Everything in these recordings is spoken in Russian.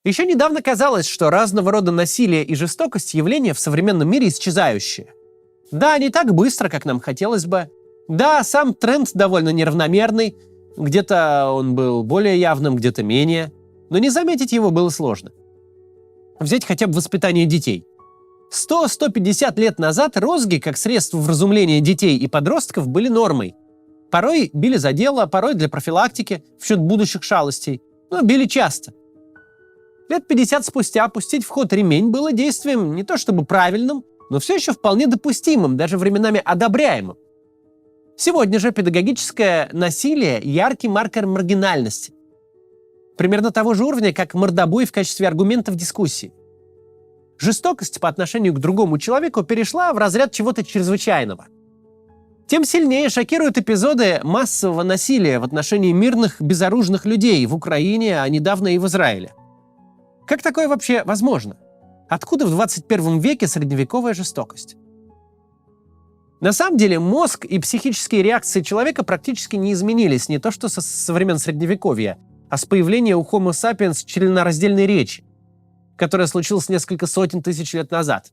Еще недавно казалось, что разного рода насилие и жестокость – явления в современном мире исчезающие. Да, не так быстро, как нам хотелось бы. Да, сам тренд довольно неравномерный. Где-то он был более явным, где-то менее. Но не заметить его было сложно. Взять хотя бы воспитание детей. 100-150 лет назад розги, как средство вразумления детей и подростков, были нормой. Порой били за дело, порой для профилактики, в счет будущих шалостей. Но били часто. Лет 50 спустя пустить в ход ремень было действием не то чтобы правильным, но все еще вполне допустимым, даже временами одобряемым. Сегодня же педагогическое насилие – яркий маркер маргинальности. Примерно того же уровня, как мордобой в качестве аргумента в дискуссии. Жестокость по отношению к другому человеку перешла в разряд чего-то чрезвычайного. Тем сильнее шокируют эпизоды массового насилия в отношении мирных, безоружных людей в Украине, а недавно и в Израиле. Как такое вообще возможно? Откуда в 21 веке средневековая жестокость? На самом деле мозг и психические реакции человека практически не изменились не то что со времен Средневековья, а с появления у Homo sapiens членораздельной речи, которая случилась несколько сотен тысяч лет назад.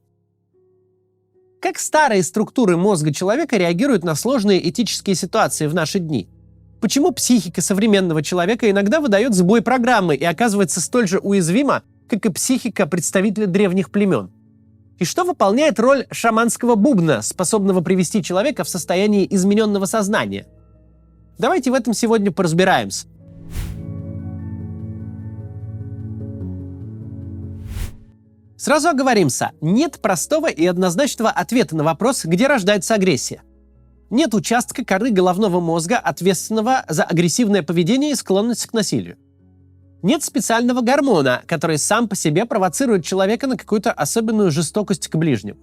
Как старые структуры мозга человека реагируют на сложные этические ситуации в наши дни? Почему психика современного человека иногда выдает сбой программы и оказывается столь же уязвима, как и психика представителя древних племен? И что выполняет роль шаманского бубна, способного привести человека в состояние измененного сознания? Давайте в этом сегодня поразбираемся. Сразу оговоримся, нет простого и однозначного ответа на вопрос, где рождается агрессия. Нет участка коры головного мозга, ответственного за агрессивное поведение и склонность к насилию. Нет специального гормона, который сам по себе провоцирует человека на какую-то особенную жестокость к ближним.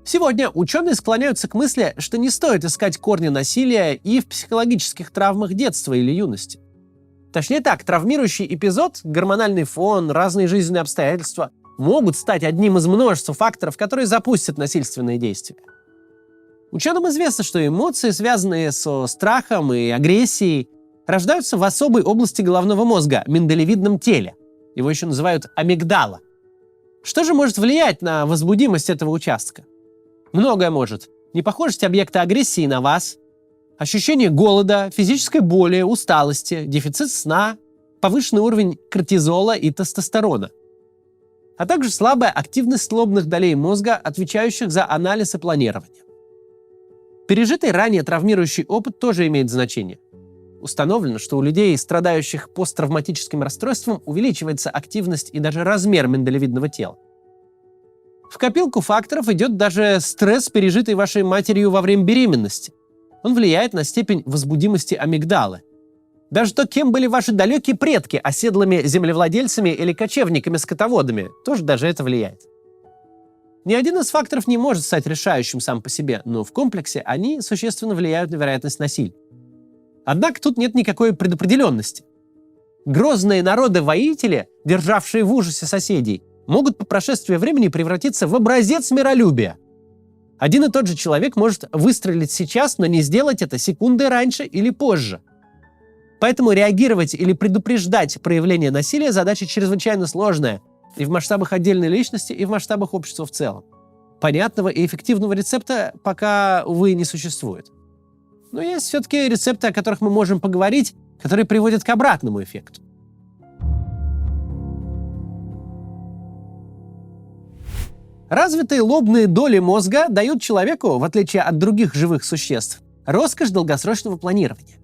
Сегодня ученые склоняются к мысли, что не стоит искать корни насилия и в психологических травмах детства или юности. Точнее так, травмирующий эпизод, гормональный фон, разные жизненные обстоятельства могут стать одним из множества факторов, которые запустят насильственные действия. Ученым известно, что эмоции, связанные со страхом и агрессией, рождаются в особой области головного мозга – миндалевидном теле. Его еще называют амигдала. Что же может влиять на возбудимость этого участка? Многое может. Непохожесть объекта агрессии на вас, ощущение голода, физической боли, усталости, дефицит сна, повышенный уровень кортизола и тестостерона, а также слабая активность лобных долей мозга, отвечающих за анализ и планирование. Пережитый ранее травмирующий опыт тоже имеет значение. Установлено, что у людей, страдающих посттравматическим расстройством, увеличивается активность и даже размер миндалевидного тела. В копилку факторов идет даже стресс, пережитый вашей матерью во время беременности. Он влияет на степень возбудимости амигдалы. Даже то, кем были ваши далекие предки, оседлыми землевладельцами или кочевниками-скотоводами, тоже даже это влияет. Ни один из факторов не может стать решающим сам по себе, но в комплексе они существенно влияют на вероятность насилия. Однако тут нет никакой предопределенности. Грозные народы-воители, державшие в ужасе соседей, могут по прошествии времени превратиться в образец миролюбия. Один и тот же человек может выстрелить сейчас, но не сделать это секунды раньше или позже. Поэтому реагировать или предупреждать проявление насилия – задача чрезвычайно сложная и в масштабах отдельной личности, и в масштабах общества в целом. Понятного и эффективного рецепта пока, увы, не существует. Но есть все-таки рецепты, о которых мы можем поговорить, которые приводят к обратному эффекту. Развитые лобные доли мозга дают человеку, в отличие от других живых существ, роскошь долгосрочного планирования.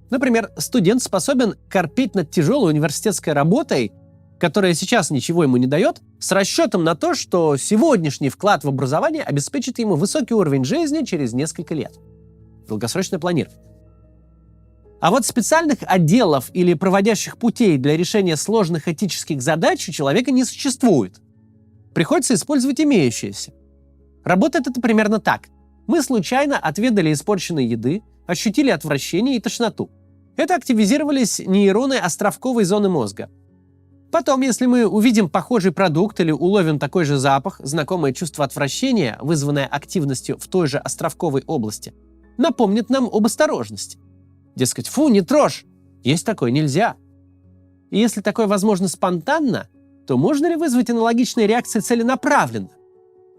Например, студент способен корпеть над тяжелой университетской работой, которая сейчас ничего ему не дает, с расчетом на то, что сегодняшний вклад в образование обеспечит ему высокий уровень жизни через несколько лет. Долгосрочное планирование. А вот специальных отделов или проводящих путей для решения сложных этических задач у человека не существует. Приходится использовать имеющиеся. Работает это примерно так. Мы случайно отведали испорченной еды, ощутили отвращение и тошноту. Это активизировались нейроны островковой зоны мозга. Потом, если мы увидим похожий продукт или уловим такой же запах, знакомое чувство отвращения, вызванное активностью в той же островковой области, напомнит нам об осторожности. Дескать, фу, не трожь, есть такое нельзя. И если такое возможно спонтанно, то можно ли вызвать аналогичные реакции целенаправленно?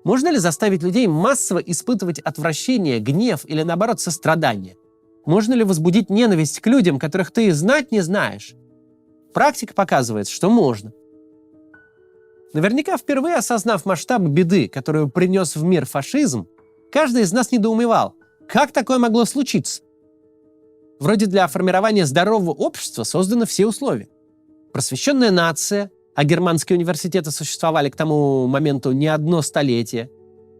Можно ли заставить людей массово испытывать отвращение, гнев или, наоборот, сострадание? Можно ли возбудить ненависть к людям, которых ты знать не знаешь? Практика показывает, что можно. Наверняка, впервые осознав масштаб беды, которую принес в мир фашизм, каждый из нас недоумевал, как такое могло случиться? Вроде для формирования здорового общества созданы все условия. Просвещенная нация, а германские университеты существовали к тому моменту не одно столетие,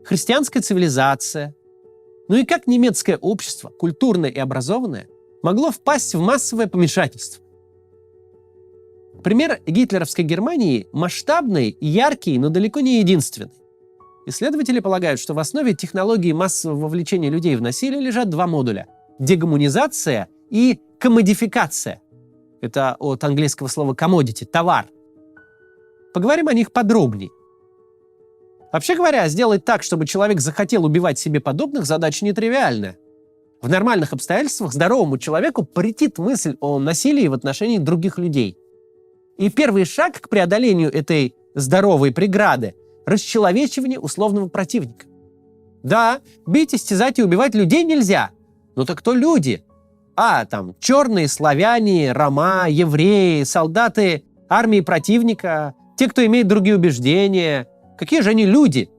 христианская цивилизация. Ну и как немецкое общество, культурное и образованное, могло впасть в массовое помешательство? Пример гитлеровской Германии масштабный, яркий, но далеко не единственный. Исследователи полагают, что в основе технологии массового вовлечения людей в насилие лежат два модуля – дегуманизация и коммодификация. Это от английского слова commodity – товар. Поговорим о них подробнее. Вообще говоря, сделать так, чтобы человек захотел убивать себе подобных, задача нетривиальная. В нормальных обстоятельствах здоровому человеку претит мысль о насилии в отношении других людей. И первый шаг к преодолению этой здоровой преграды – расчеловечивание условного противника. Да, бить, истязать и убивать людей нельзя. Но так кто люди? Там черные, славяне, рома, евреи, солдаты армии противника, те, кто имеет другие убеждения. Какие же они люди?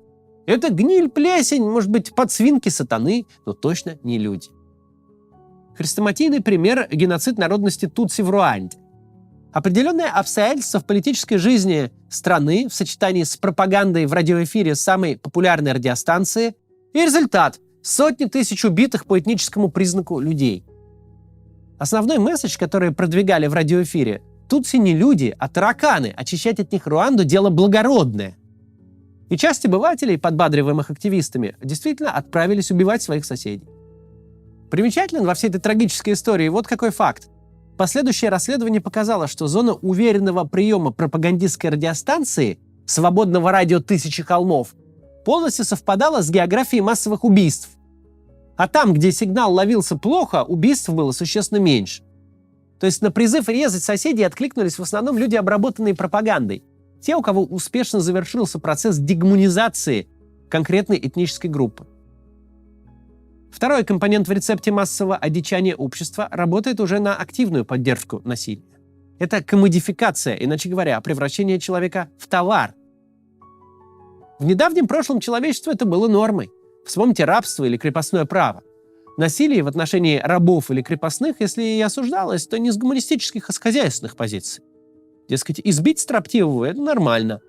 Это гниль, плесень, может быть, подсвинки сатаны, но точно не люди. Хрестоматийный пример – геноцид народности Тутси в Руанде. Определенные обстоятельства в политической жизни страны в сочетании с пропагандой в радиоэфире самой популярной радиостанции и результат – сотни тысяч убитых по этническому признаку людей. Основной месседж, который продвигали в радиоэфире – тутси не люди, а тараканы, очищать от них Руанду – дело благородное. И часть обывателей, подбадриваемых активистами, действительно отправились убивать своих соседей. Примечателен во всей этой трагической истории вот какой факт. Последующее расследование показало, что зона уверенного приема пропагандистской радиостанции «Свободного радио Тысячи холмов» полностью совпадала с географией массовых убийств. А там, где сигнал ловился плохо, убийств было существенно меньше. То есть на призыв резать соседей откликнулись в основном люди, обработанные пропагандой. Те, у кого успешно завершился процесс дегуманизации конкретной этнической группы. Второй компонент в рецепте массового одичания общества работает уже на активную поддержку насилия. Это коммодификация, иначе говоря, превращение человека в товар. В недавнем прошлом человечества это было нормой. Вспомните рабство или крепостное право. Насилие в отношении рабов или крепостных, если и осуждалось, то не с гуманистических, а с хозяйственных позиций. Дескать, избить строптивого – это нормально.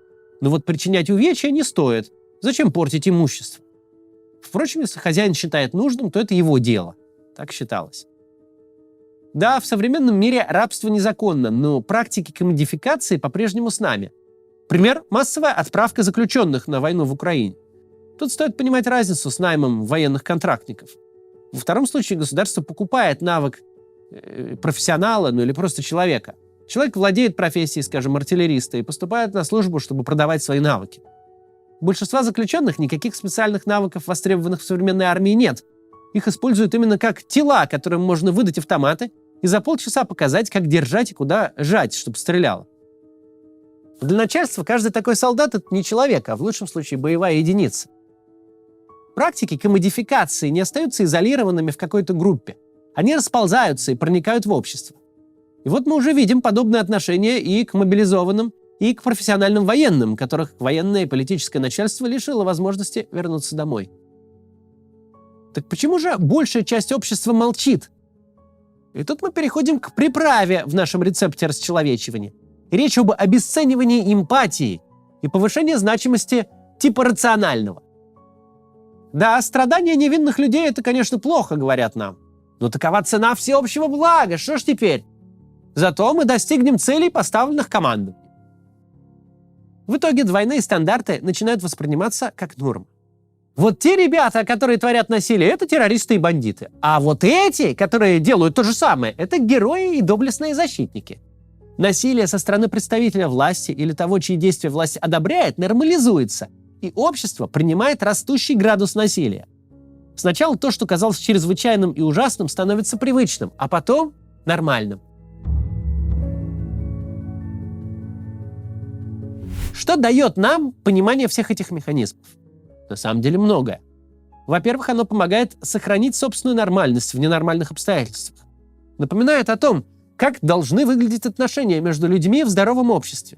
Но вот причинять увечья не стоит. Зачем портить имущество? Впрочем, если хозяин считает нужным, то это его дело. Так считалось. Да, в современном мире рабство незаконно, но практики коммодификации по-прежнему с нами. Пример – массовая отправка заключенных на войну в Украине. Тут стоит понимать разницу с наймом военных контрактников. Во втором случае государство покупает навык профессионала, или просто человека. Человек владеет профессией, скажем, артиллериста и поступает на службу, чтобы продавать свои навыки. У большинства заключенных никаких специальных навыков, востребованных в современной армии, нет. Их используют именно как тела, которым можно выдать автоматы и за полчаса показать, как держать и куда жать, чтобы стреляло. Для начальства каждый такой солдат – это не человек, а в лучшем случае боевая единица. Практики коммодификации не остаются изолированными в какой-то группе. Они расползаются и проникают в общество. И вот мы уже видим подобное отношение и к мобилизованным, и к профессиональным военным, которых военное и политическое начальство лишило возможности вернуться домой. Так почему же большая часть общества молчит? И тут мы переходим к приправе в нашем рецепте расчеловечивания. Речь об обесценивании эмпатии и повышении значимости типа рационального. Да, страдания невинных людей – это, конечно, плохо, говорят нам. Но такова цена всеобщего блага, что ж теперь? Зато мы достигнем целей, поставленных командой. В итоге двойные стандарты начинают восприниматься как норма. Вот те ребята, которые творят насилие, это террористы и бандиты. А вот эти, которые делают то же самое, это герои и доблестные защитники. Насилие со стороны представителя власти или того, чьи действия власть одобряет, нормализуется, и общество принимает растущий градус насилия. Сначала то, что казалось чрезвычайным и ужасным, становится привычным, а потом нормальным. Что дает нам понимание всех этих механизмов? На самом деле многое. Во-первых, оно помогает сохранить собственную нормальность в ненормальных обстоятельствах. Напоминает о том, как должны выглядеть отношения между людьми в здоровом обществе.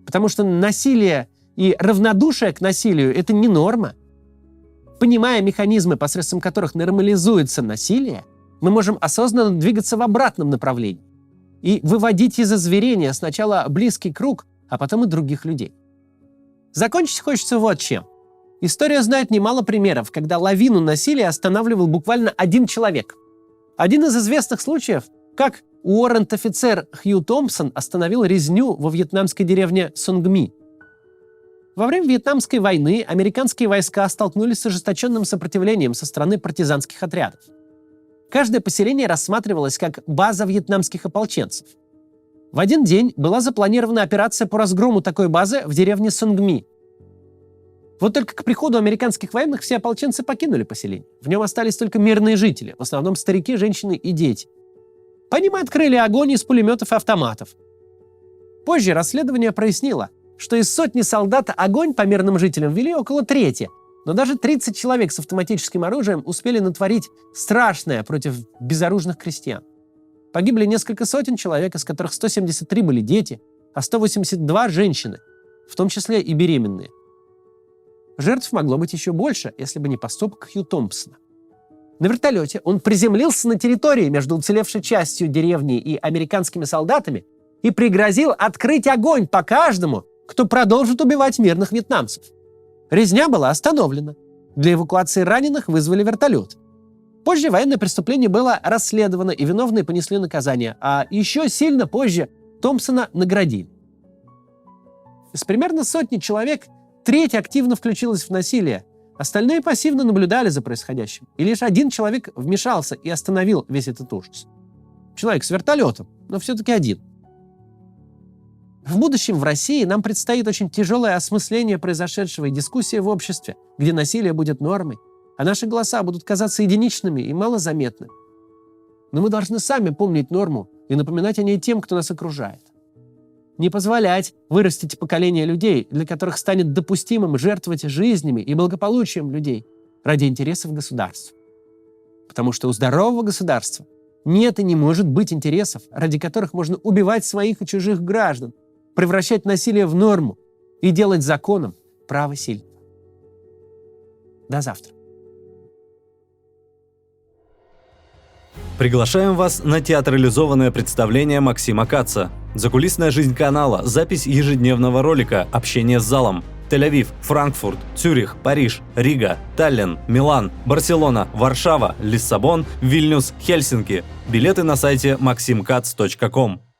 Потому что насилие и равнодушие к насилию – это не норма. Понимая механизмы, посредством которых нормализуется насилие, мы можем осознанно двигаться в обратном направлении и выводить из озверения сначала близкий круг, а потом и других людей. Закончить хочется вот чем. История знает немало примеров, когда лавину насилия останавливал буквально один человек. Один из известных случаев, как уоррент-офицер Хью Томпсон остановил резню во вьетнамской деревне Сунгми. Во время Вьетнамской войны американские войска столкнулись с ожесточенным сопротивлением со стороны партизанских отрядов. Каждое поселение рассматривалось как база вьетнамских ополченцев. В один день была запланирована операция по разгрому такой базы в деревне Сунгми. Вот только к приходу американских военных все ополченцы покинули поселение. В нем остались только мирные жители, в основном старики, женщины и дети. По ним открыли огонь из пулеметов и автоматов. Позже расследование прояснило, что из сотни солдат огонь по мирным жителям вели около трети, но даже 30 человек с автоматическим оружием успели натворить страшное против безоружных крестьян. Погибли несколько сотен человек, из которых 173 были дети, а 182 – женщины, в том числе и беременные. Жертв могло быть еще больше, если бы не поступок Хью Томпсона. На вертолете он приземлился на территории между уцелевшей частью деревни и американскими солдатами и пригрозил открыть огонь по каждому, кто продолжит убивать мирных вьетнамцев. Резня была остановлена. Для эвакуации раненых вызвали вертолет. Позже военное преступление было расследовано, и виновные понесли наказание, а еще сильно позже Томпсона наградили. Из примерно сотни человек треть активно включилась в насилие, остальные пассивно наблюдали за происходящим, и лишь один человек вмешался и остановил весь этот ужас. Человек с вертолетом, но все-таки один. В будущем в России нам предстоит очень тяжелое осмысление произошедшего и дискуссия в обществе, где насилие будет нормой, а наши голоса будут казаться единичными и малозаметными. Но мы должны сами помнить норму и напоминать о ней тем, кто нас окружает. Не позволять вырастить поколение людей, для которых станет допустимым жертвовать жизнями и благополучием людей ради интересов государства. Потому что у здорового государства нет и не может быть интересов, ради которых можно убивать своих и чужих граждан, превращать насилие в норму и делать законом право сильного. До завтра. Приглашаем вас на театрализованное представление Максима Каца. Закулисная жизнь канала, запись ежедневного ролика, общение с залом. Тель-Авив, Франкфурт, Цюрих, Париж, Рига, Таллин, Милан, Барселона, Варшава, Лиссабон, Вильнюс, Хельсинки. Билеты на сайте maximkatz.com.